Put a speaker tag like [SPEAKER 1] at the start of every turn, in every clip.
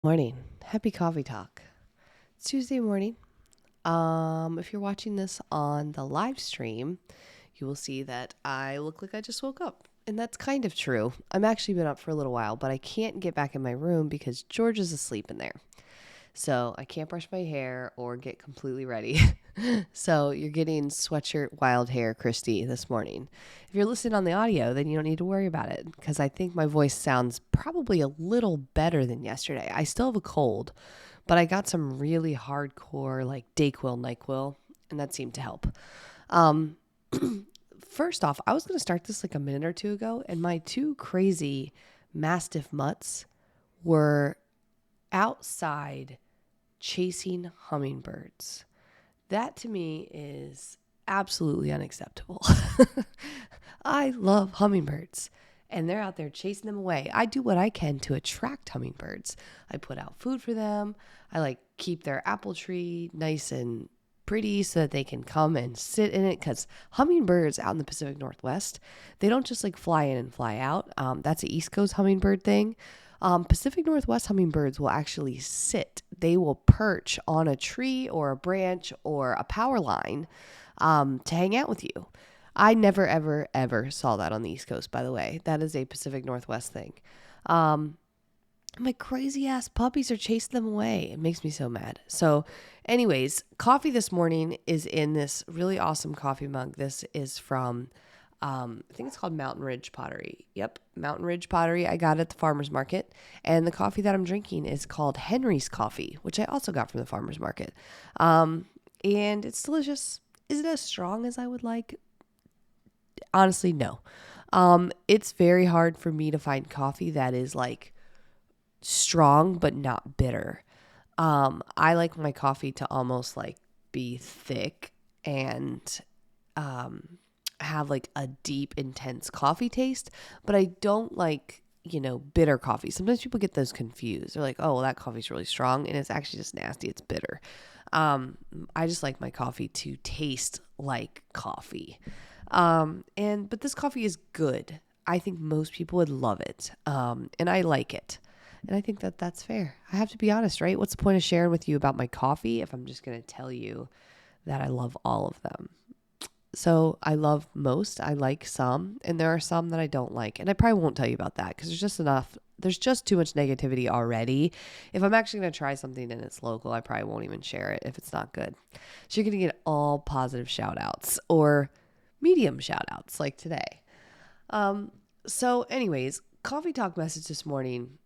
[SPEAKER 1] Morning. Happy coffee talk. It's Tuesday morning. If you're watching this on the live stream, you will see that I look like I just woke up. And that's kind of true. I'm actually been up for a little while, but I can't get back in my room because George is asleep in there. So I can't brush my hair or get completely ready. So you're getting sweatshirt wild hair Christy this morning. If you're listening on the audio, then you don't need to worry about it because I think my voice sounds probably a little better than yesterday. I still have a cold, but I got some really hardcore like Dayquil, NyQuil, and that seemed to help. Um, First off, I was going to start this like a minute or two ago, and my two crazy Mastiff mutts were outside chasing hummingbirds. That to me is absolutely unacceptable. I love hummingbirds and they're out there chasing them away. I do what I can to attract hummingbirds. I put out food for them. I like keep their apple tree nice and pretty so that they can come and sit in it because hummingbirds out in the Pacific Northwest, they don't just like fly in and fly out. That's an East Coast hummingbird thing. Pacific Northwest hummingbirds will actually sit. They will perch on a tree or a branch or a power line to hang out with you. I never, ever, ever saw that on the East Coast, by the way. That is a Pacific Northwest thing. My crazy ass puppies are chasing them away. It makes me so mad. So, anyways, coffee this morning is in this really awesome coffee mug. This is from I think it's called Mountain Ridge Pottery. Yep, Mountain Ridge Pottery. I got it at the farmer's market. And the coffee that I'm drinking is called Henry's Coffee, which I also got from the farmer's market. And it's delicious. Is it as strong as I would like? Honestly, no. It's very hard for me to find coffee that is like strong but not bitter. I like my coffee to almost like be thick and have like a deep, intense coffee taste, but I don't like, bitter coffee. Sometimes people get those confused. They're like, oh, well, that coffee's really strong, and it's actually just nasty. It's bitter. I just like my coffee to taste like coffee. But this coffee is good. I think most people would love it. And I like it. And I think that that's fair. I have to be honest, right? What's the point of sharing with you about my coffee if I'm just going to tell you that I love all of them? So I love most. I like some, and there are some that I don't like. And I probably won't tell you about that because there's just too much negativity already. If I'm actually going to try something and it's local, I probably won't even share it if it's not good. So you're going to get all positive shout outs or medium shout outs like today. So anyways, coffee talk message this morning.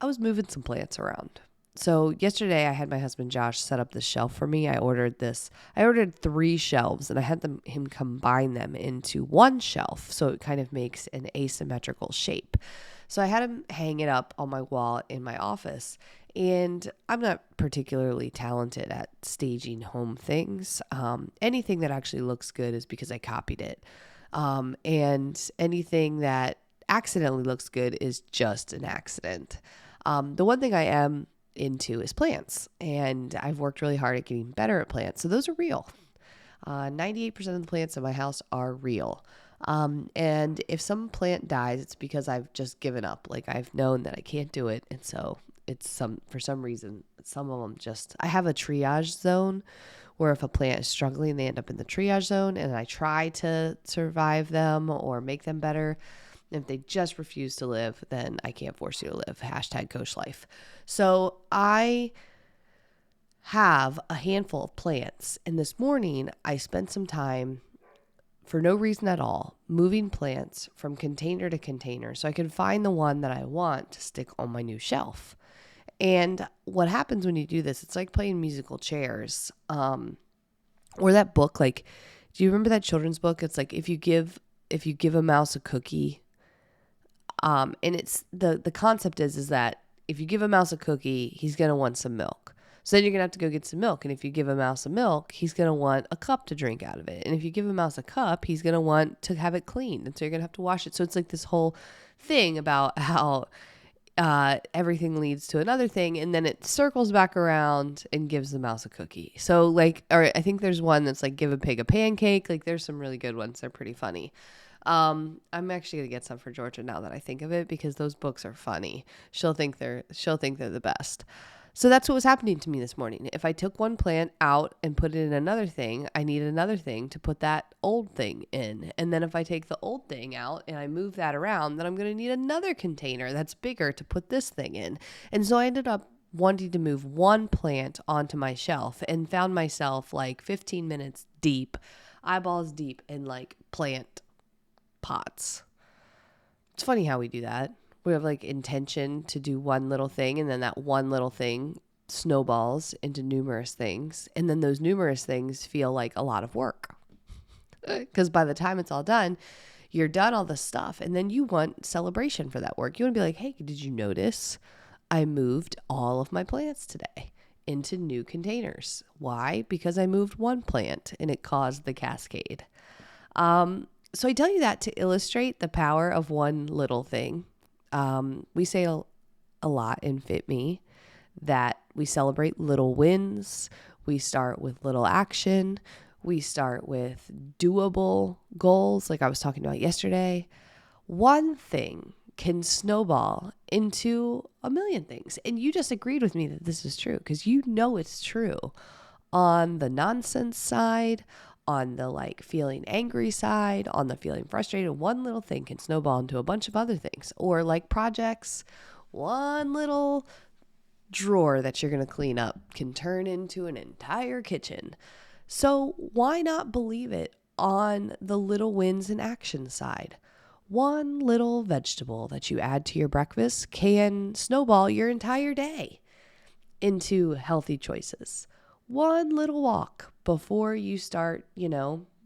[SPEAKER 1] I was moving some plants around. So yesterday I had my husband Josh set up this shelf for me. I ordered 3 shelves and I had him combine them into one shelf. So it kind of makes an asymmetrical shape. So I had him hang it up on my wall in my office. And I'm not particularly talented at staging home things. Anything that actually looks good is because I copied it. And anything that accidentally looks good is just an accident. The one thing I am into is plants, and I've worked really hard at getting better at plants. So those are real. 98% of the plants in my house are real. And if some plant dies, it's because I've just given up. Like I've known that I can't do it. And so for some reason, some of them I have a triage zone where if a plant is struggling, they end up in the triage zone and I try to survive them or make them better. If they just refuse to live, then I can't force you to live. Hashtag Coach Life. So I have a handful of plants. And this morning I spent some time for no reason at all, moving plants from container to container so I can find the one that I want to stick on my new shelf. And what happens when you do this, it's like playing musical chairs. Or that book, like, do you remember that children's book? It's like if you give a mouse a cookie, and it's the concept is that if you give a mouse a cookie, he's going to want some milk. So then you're going to have to go get some milk. And if you give a mouse a milk, he's going to want a cup to drink out of it. And if you give a mouse a cup, he's going to want to have it cleaned. And so you're going to have to wash it. So it's like this whole thing about how everything leads to another thing. And then it circles back around and gives the mouse a cookie. So or I think there's one that's like give a pig a pancake. Like there's some really good ones. They're pretty funny. I'm actually gonna get some for Georgia now that I think of it because those books are funny. She'll think they're the best. So that's what was happening to me this morning. If I took one plant out and put it in another thing, I need another thing to put that old thing in. And then if I take the old thing out and I move that around, then I'm going to need another container that's bigger to put this thing in. And so I ended up wanting to move one plant onto my shelf and found myself like 15 minutes deep, eyeballs deep in like plant pots. It's funny how we do that. We have like intention to do one little thing, and then that one little thing snowballs into numerous things. And then those numerous things feel like a lot of work. Because by the time it's all done, you're done all the stuff. And then you want celebration for that work. You want to be like, hey, did you notice I moved all of my plants today into new containers? Why? Because I moved one plant and it caused the cascade. So I tell you that to illustrate the power of one little thing. We say a lot in fitme that we celebrate little wins. We start with little action. We start with doable goals, like I was talking about yesterday. One thing can snowball into a million things. And you just agreed with me that this is true because you know it's true on the nonsense side, on the like feeling angry side, on the feeling frustrated. One little thing can snowball into a bunch of other things. Or like projects, one little drawer that you're going to clean up can turn into an entire kitchen. So why not believe it on the little wins and action side? One little vegetable that you add to your breakfast can snowball your entire day into healthy choices. One little walk before you start,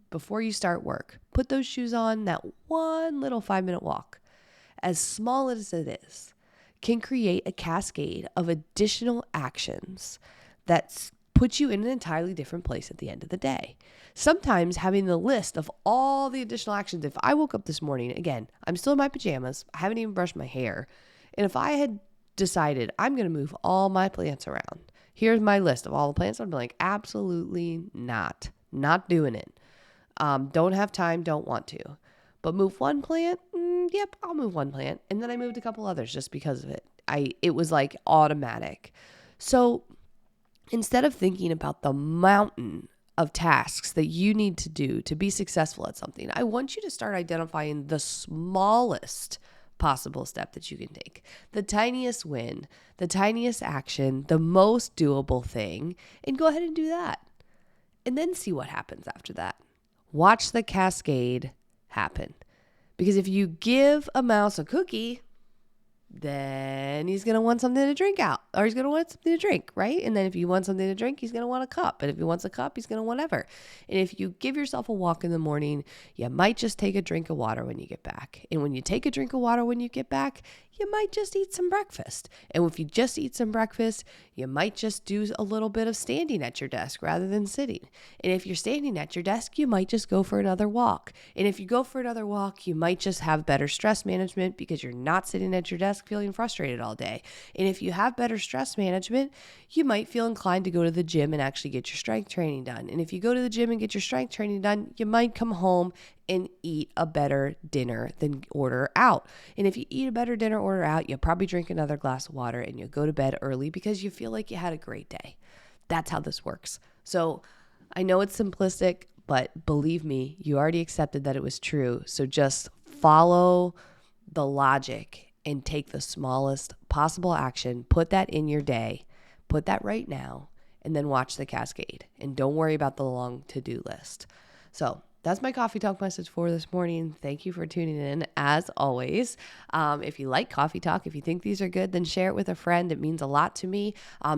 [SPEAKER 1] before you start work. Put those shoes on, that one little 5-minute walk, as small as it is, can create a cascade of additional actions that put you in an entirely different place at the end of the day. Sometimes having the list of all the additional actions, if I woke up this morning, again, I'm still in my pajamas, I haven't even brushed my hair, and if I had decided I'm going to move all my plants around, here's my list of all the plants, I'd be like, absolutely not doing it. Don't have time, don't want to. But move one plant, yep, I'll move one plant. And then I moved a couple others just because of it. It was like automatic. So instead of thinking about the mountain of tasks that you need to do to be successful at something, I want you to start identifying the smallest possible step that you can take, the tiniest win, the tiniest action, the most doable thing, and go ahead and do that. And then see what happens after that. Watch the cascade happen. Because if you give a mouse a cookie, then he's going to want something to drink out, or he's going to want something to drink, right? And then if you want something to drink, he's going to want a cup. And if he wants a cup, he's going to want whatever. And if you give yourself a walk in the morning, you might just take a drink of water when you get back. And when you take a drink of water when you get back, you might just eat some breakfast. And if you just eat some breakfast, you might just do a little bit of standing at your desk rather than sitting. And if you're standing at your desk, you might just go for another walk. And if you go for another walk, you might just have better stress management because you're not sitting at your desk feeling frustrated all day. And if you have better stress management, you might feel inclined to go to the gym and actually get your strength training done. And if you go to the gym and get your strength training done, you might come home and eat a better dinner than order out. And if you eat a better dinner, order out, you'll probably drink another glass of water and you'll go to bed early because you feel like you had a great day. That's how this works. So I know it's simplistic, but believe me, you already accepted that it was true. So just follow the logic and take the smallest possible action, put that in your day, put that right now, and then watch the cascade. And don't worry about the long to-do list. So that's my coffee talk message for this morning. Thank you for tuning in as always. If you like coffee talk, if you think these are good, then share it with a friend. It means a lot to me.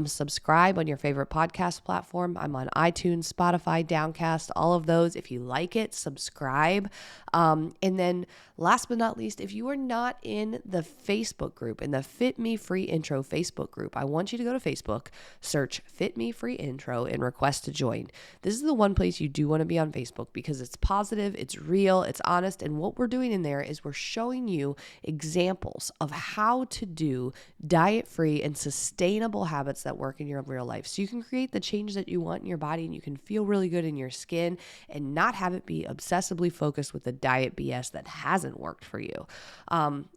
[SPEAKER 1] Subscribe on your favorite podcast platform. I'm on iTunes, Spotify, Downcast, all of those. If you like it, subscribe. And then Last but not least, if you are not in the Facebook group, in the Fit Me Free Intro Facebook group, I want you to go to Facebook, search Fit Me Free Intro, and request to join. This is the one place you do want to be on Facebook because it's positive, it's real, it's honest, and what we're doing in there is we're showing you examples of how to do diet-free and sustainable habits that work in your real life. So you can create the change that you want in your body and you can feel really good in your skin and not have it be obsessively focused with the diet BS that hasn't worked for you.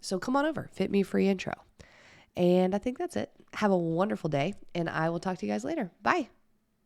[SPEAKER 1] So come on over, Fit Me Free Intro. And I think that's it. Have a wonderful day, and I will talk to you guys later. Bye.